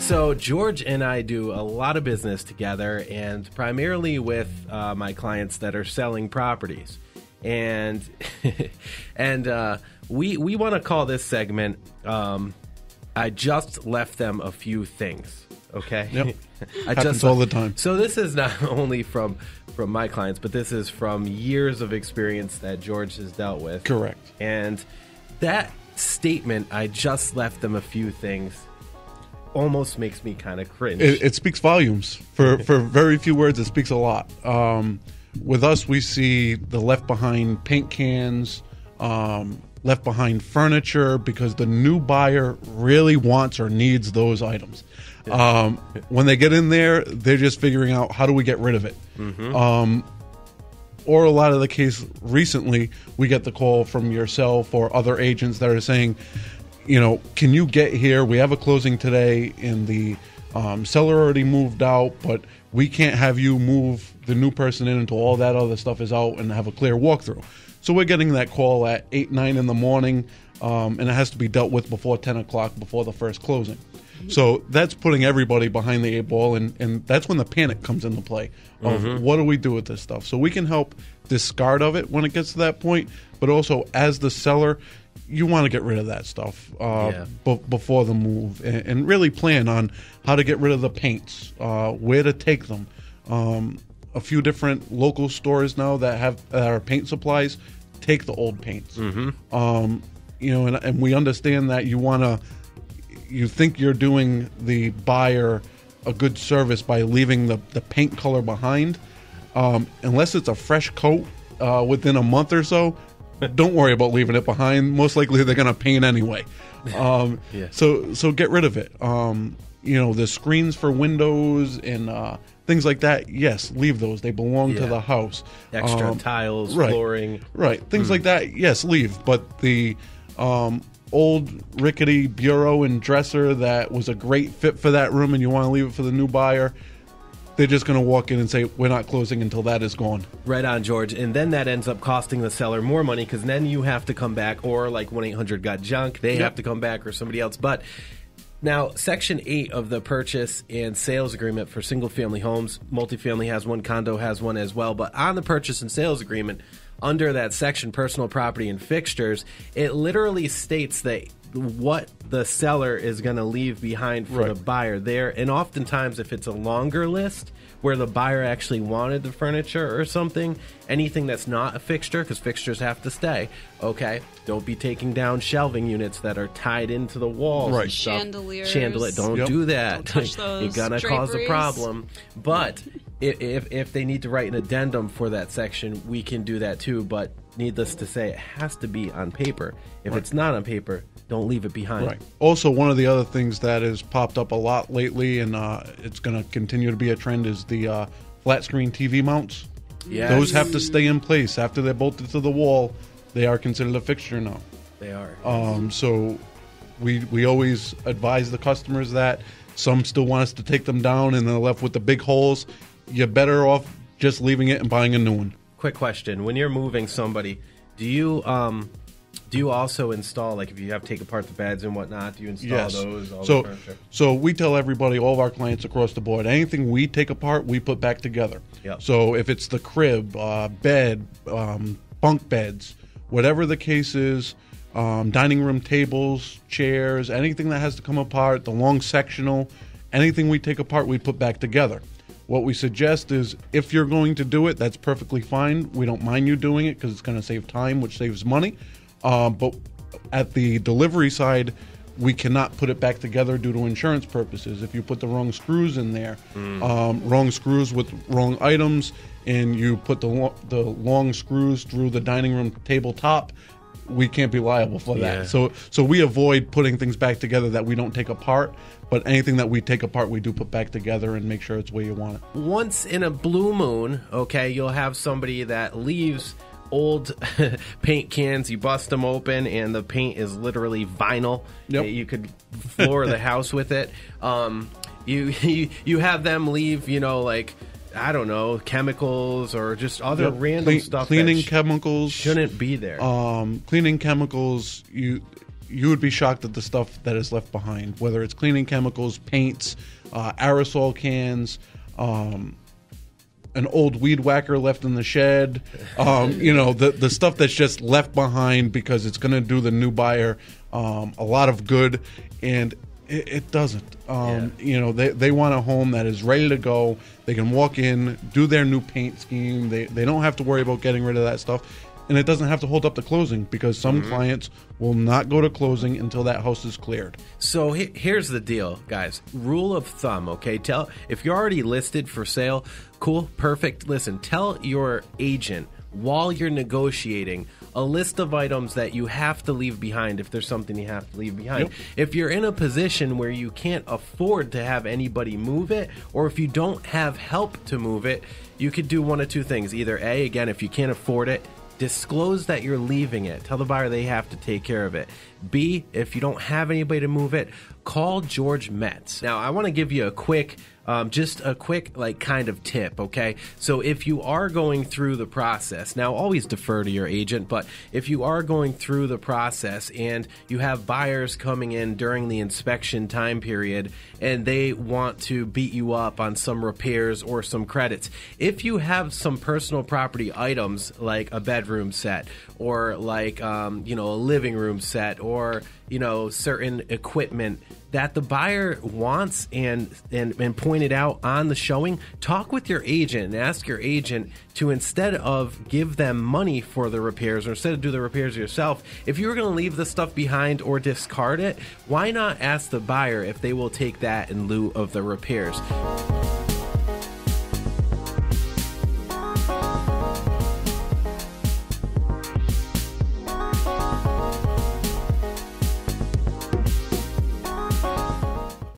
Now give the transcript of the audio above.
So George and I do a lot of business together, and primarily with my clients that are selling properties. And we want to call this segment, I just left them a few things, okay? Yep. Happens all the time. So this is not only from my clients, but this is from years of experience that George has dealt with. Correct. And that statement, I just left them a few things, almost makes me kind of cringe. It speaks volumes. For very few words, it speaks a lot. With us, we see the left behind paint cans, left behind furniture, because the new buyer really wants or needs those items. When they get in there, they're just figuring out, how do we get rid of it? Mm-hmm. Or a lot of the case recently, we get the call from yourself or other agents that are saying, can you get here? We have a closing today, and the seller already moved out, but we can't have you move the new person in until all that other stuff is out and have a clear walkthrough. So we're getting that call at 8, 9 in the morning, and it has to be dealt with before 10 o'clock, before the first closing. So that's putting everybody behind the 8 ball, and that's when the panic comes into play of what do we do with this stuff? So we can help discard of it when it gets to that point, but also as the seller, you want to get rid of that stuff before the move, and really plan on how to get rid of the paints, where to take them. A few different local stores now that are paint supplies take the old paints. And we understand that you think you're doing the buyer a good service by leaving the paint color behind. Unless it's a fresh coat within a month or so, don't worry about leaving it behind. Most likely they're going to paint anyway. So get rid of it. The screens for windows and things like that, yes, leave those. They belong to the house. Extra tiles, flooring. Right. Things like that, yes, leave. But the old rickety bureau and dresser that was a great fit for that room and you want to leave it for the new buyer, they're just going to walk in and say, we're not closing until that is gone. Right on, George. And then that ends up costing the seller more money, because then you have to come back, or like 1-800-GOT-JUNK, they have to come back, or somebody else. But now, Section 8 of the purchase and sales agreement for single-family homes, multifamily has one, condo has one as well. But on the purchase and sales agreement, under that section, personal property and fixtures, it literally states that what the seller is going to leave behind for the buyer there. And oftentimes, if it's a longer list where the buyer actually wanted the furniture or something, anything that's not a fixture, because fixtures have to stay, okay, don't be taking down shelving units that are tied into the walls. Right. Chandelier. Don't do that. Don't touch those. You're going to cause a problem. But if they need to write an addendum for that section, we can do that too. But needless to say, it has to be on paper. If it's not on paper, don't leave it behind. Right. Also, one of the other things that has popped up a lot lately, and it's going to continue to be a trend, is the flat screen TV mounts. Yes. Those have to stay in place. After they're bolted to the wall, they are considered a fixture now. They are. So we always advise the customers that. Some still want us to take them down, and they're left with the big holes. You're better off just leaving it and buying a new one. Quick question. When you're moving somebody, do you also install, like if you have to take apart the beds and whatnot, do you install those? The furniture? So we tell everybody, all of our clients across the board, anything we take apart, we put back together. Yep. So if it's the crib, bed, bunk beds, whatever the case is, dining room tables, chairs, anything that has to come apart, the long sectional, anything we take apart, we put back together. What we suggest is, if you're going to do it, that's perfectly fine. We don't mind you doing it because it's going to save time, which saves money. But at the delivery side, we cannot put it back together due to insurance purposes. If you put the wrong screws in there, wrong screws with wrong items, and you put the long screws through the dining room tabletop, we can't be liable for that. So we avoid putting things back together that we don't take apart. But anything that we take apart, we do put back together and make sure it's where you want it. Once in a blue moon, okay, you'll have somebody that leaves old paint cans, you bust them open, and the paint is literally vinyl. Yep. You could floor the house with it. You have them leave, I don't know, chemicals or just other random stuff. Cleaning chemicals shouldn't be there. Cleaning chemicals, you would be shocked at the stuff that is left behind, whether it's cleaning chemicals, paints, aerosol cans, an old weed whacker left in the shed, the stuff that's just left behind because it's going to do the new buyer a lot of good, and it doesn't. They want a home that is ready to go. They can walk in, do their new paint scheme. They don't have to worry about getting rid of that stuff. And it doesn't have to hold up the closing because some clients will not go to closing until that house is cleared. So here's the deal, guys. Rule of thumb, okay? If you're already listed for sale, cool, perfect. Listen, tell your agent while you're negotiating a list of items that you have to leave behind if there's something you have to leave behind. Yep. If you're in a position where you can't afford to have anybody move it, or if you don't have help to move it, you could do one of two things. Either A, again, if you can't afford it, disclose that you're leaving it. Tell the buyer they have to take care of it. B, if you don't have anybody to move it, call George Metz. Now, I want to give you a quick kind of tip, okay? So if you are going through the process, now always defer to your agent, but if you are going through the process and you have buyers coming in during the inspection time period and they want to beat you up on some repairs or some credits, if you have some personal property items like a bedroom set or like, a living room set or, certain equipment that the buyer wants and pointed out on the showing, talk with your agent and ask your agent to, instead of give them money for the repairs or instead of do the repairs yourself, if you were going to leave the stuff behind or discard it, why not ask the buyer if they will take that in lieu of the repairs?